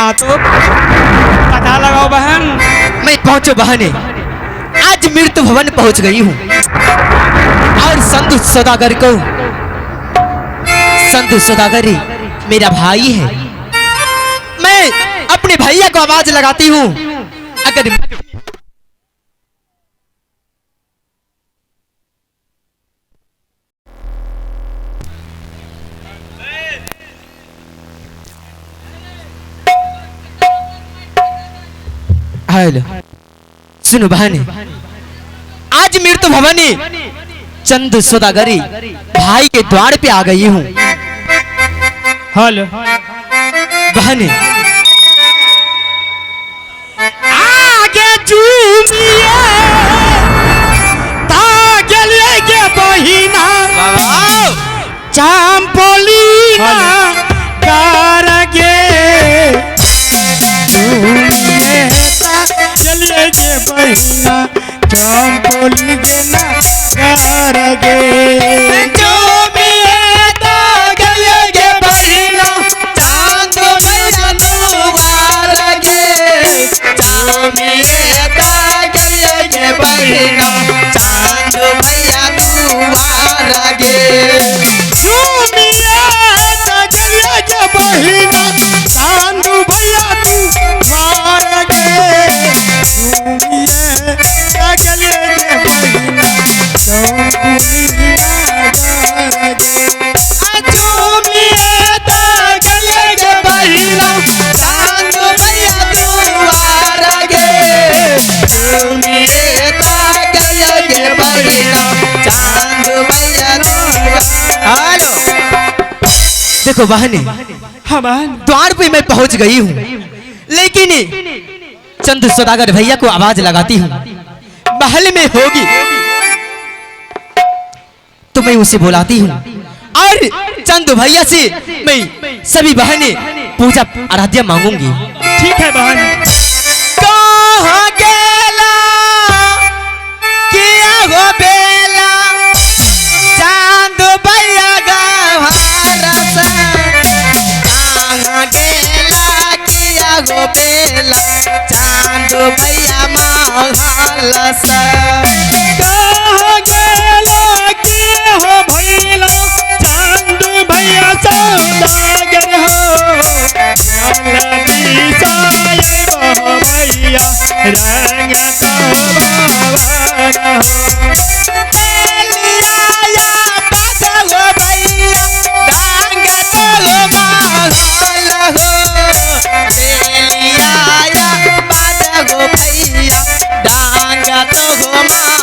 कहा तो पता लगाओ बहन। मैं पहुंचो बहने, आज मृत्यु भवन पहुंच गई हूँ और संतु सौदागर मेरा भाई है। मैं अपने भैया को आवाज लगाती हूँ, अगर हेलो सुनो बहने, आज मृत्यु भवनी चंद सौदागरी भाई के द्वार पे आ गई हूँ। हेलो बहने आगे झूमिए तागे लेके बहिना चांपोलीना करगे झूमिए तागे लेके बहिना चांपोलीगे ना करगे देखो बहने, द्वार पे मैं पहुंच गई हूँ, लेकिन चंद सौदागर भैया को आवाज लगाती हूँ, महल में होगी तो मैं उसे बुलाती हूँ और चंद भैया से मैं सभी बहने पूजा आराध्या मांगूंगी। ठीक है बहन। कहाँ गेला किया हो बेला चांद भैया गवारा सा, कहाँ गेला किया हो बेला चांद भैया मांगला सा, कहाँ गेला किया हो भैला चांद भैया सौदागर हो भैया रंग तो बाबा हो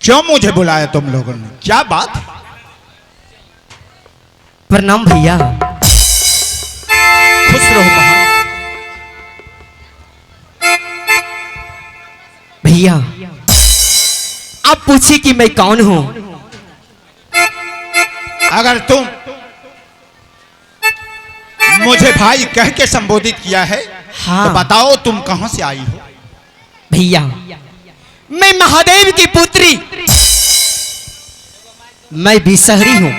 क्यों मुझे बुलाया तुम लोगों ने, क्या बात? प्रणाम भैया। खुश रहो बहन। भैया आप पूछिए कि मैं कौन हूं। अगर तुम मुझे भाई कह के संबोधित किया है, हाँ। तो बताओ तुम कहां से आई हो? भैया मैं महादेव की पुत्री, मैं बिसहरी हूं।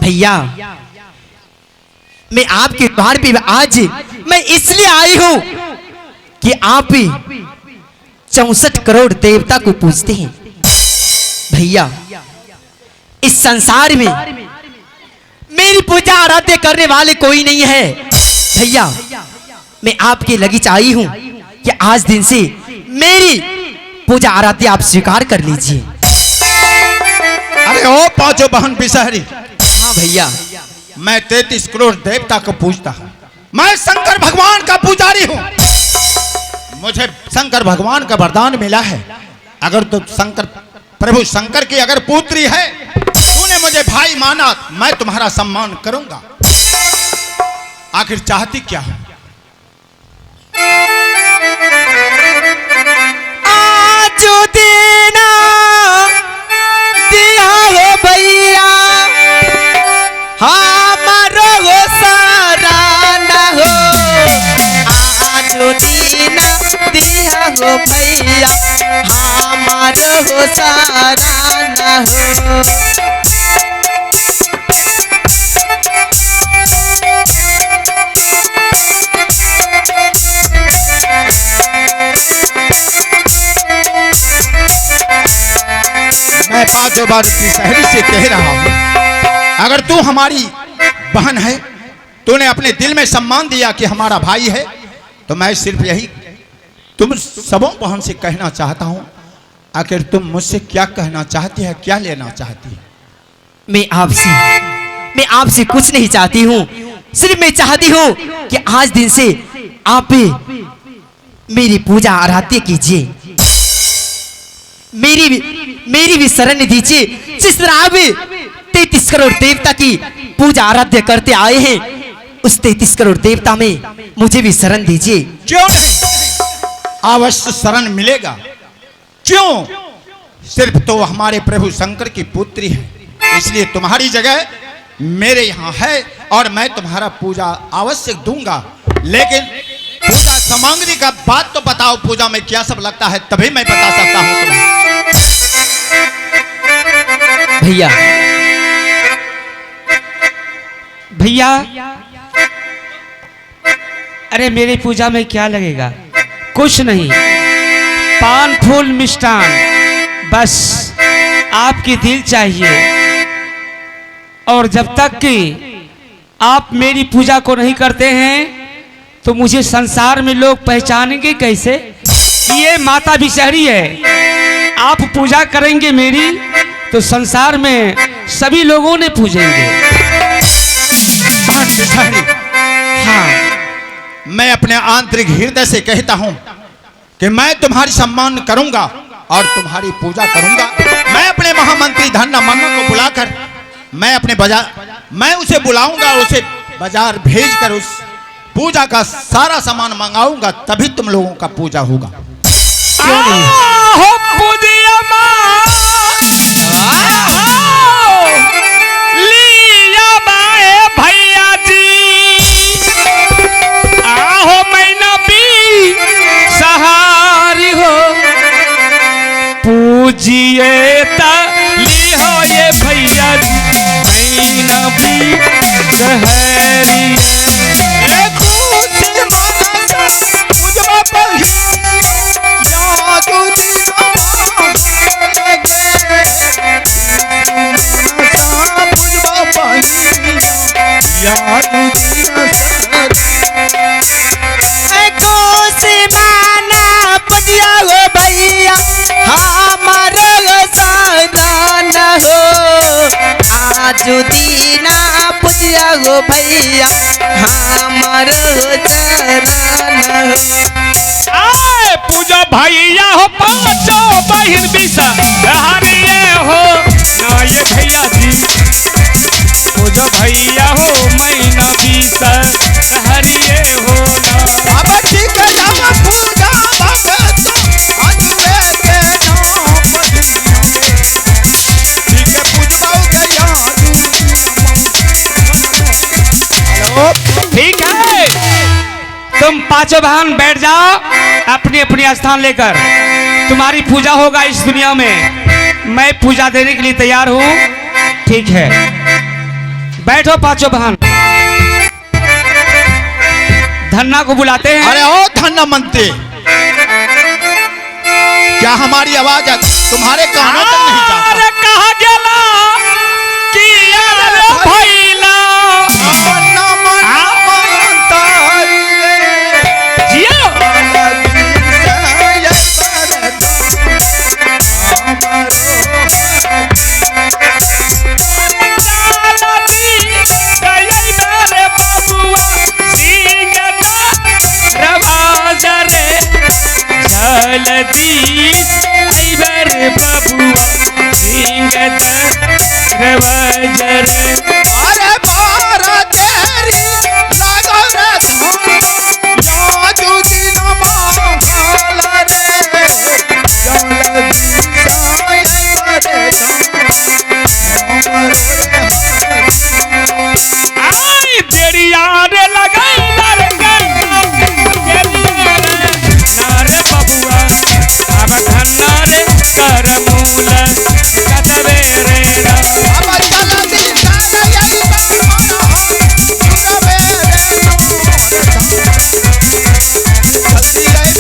भैया मैं आपके द्वार पे आज मैं इसलिए आई हूं कि आप 64 करोड़ देवता को पूजते हैं। भैया इस संसार में मेरी पूजा आराध्य करने वाले कोई नहीं है। भैया मैं आपके लगीच आई हूं कि आज दिन से मेरी पूजा आराध्य आप स्वीकार कर लीजिए। अरे ओ पांचों बहन बिसहरी, हाँ भैया। मैं 33 करोड़ देवता को पूजता हूँ। मैं शंकर भगवान का पुजारी हूँ। मुझे शंकर भगवान का वरदान मिला है, अगर तो शंकर प्रभु शंकर की अगर पुत्री है, तूने मुझे भाई माना, मैं तुम्हारा सम्मान करूंगा। आखिर चाहती क्या हो? आज देना दिया हो भैया, हमारो हो सारा न हो। आज देना दिया हो भैया, हमारो हो सारा न हो। मैं पांचों बार शहरी से कह रहा हूं, अगर तू हमारी बहन है, तूने अपने दिल में सम्मान दिया कि हमारा भाई है, तो मैं सिर्फ यही तुम सबों बहन से कहना चाहता हूं, आखिर तुम मुझसे क्या कहना चाहती है, क्या लेना चाहती है? मैं आपसे कुछ नहीं चाहती हूँ, सिर्फ मैं चाहती हूँ कि आज दिन से आप मेरी पूजा आराध्य कीजिए, मेरी भी शरण दीजिए। जिस तरह आप 33 करोड़ देवता की पूजा आराध्य करते आए हैं, उस 33 करोड़ देवता में मुझे भी शरण दीजिए। क्यों नहीं? अवश्य शरण मिलेगा। क्यों? सिर्फ तो हमारे प्रभु शंकर की पुत्री है, इसलिए तुम्हारी जगह मेरे यहाँ है और मैं तुम्हारा पूजा अवश्य दूंगा। लेकिन पूजा सामग्री का बात तो बताओ, पूजा में क्या सब लगता है, तभी मैं बता सकता हूँ तुम्हें। भैया, अरे मेरी पूजा में क्या लगेगा? कुछ नहीं, पान फूल मिष्टान, बस आपकी दिल चाहिए। और जब तक कि आप मेरी पूजा को नहीं करते हैं, तो मुझे संसार में लोग पहचानेंगे कैसे कि ये माता बिसहरी है। आप पूजा करेंगे मेरी, तो संसार में सभी लोगों ने पूजेंगे। हाँ, मैं अपने आंतरिक हृदय से कहता हूं कि मैं तुम्हारी सम्मान करूंगा और तुम्हारी पूजा करूंगा। मैं अपने महामंत्री धन्ना मन्ना को बुलाकर मैं उसे बुलाऊंगा, उसे बाजार भेजकर उस पूजा का सारा सामान मंगाऊंगा, तभी तुम लोगों का पूजा होगा। क्यों नहीं? भैया जी आहो, मैना भी सहारी हो, पूजिए ली हो ये भैया जी, मैना भी सहारी। दीना पूजिया हो भैया, हमारो चरण आए पूजा भैया हो, पांचों बहन बिसहरिये हो ना ये भैया जी, पूजा भैया हो, मैना बिसहरिये हो ना। अब ठीक है, जब पूजा भगत अनुवे के नाम ठीक है, पूजवाओगे याद। ठीक है, तुम पांचों बहन बैठ जाओ अपनी अपनी स्थान लेकर। तुम्हारी पूजा होगा इस दुनिया में, मैं पूजा देने के लिए तैयार हूं। ठीक है, बैठो पांचों बहन। धन्ना को बुलाते हैं। अरे ओ धन्ना मंत्री, क्या हमारी आवाज तुम्हारे कानों तक नहीं जाती? अरे कहा गेला कि यार भैला दिन आइबर बबुआ सिंगत रवजर अरे बारा तेरी लागो रे धूम या जो दिन मांगल रे जलदी साए रे आई देरिया रे लगाइला रे नारे बबुआ अब धन्ना रे करमूल कतवे रे अब जलदी साए रे जल्दी आई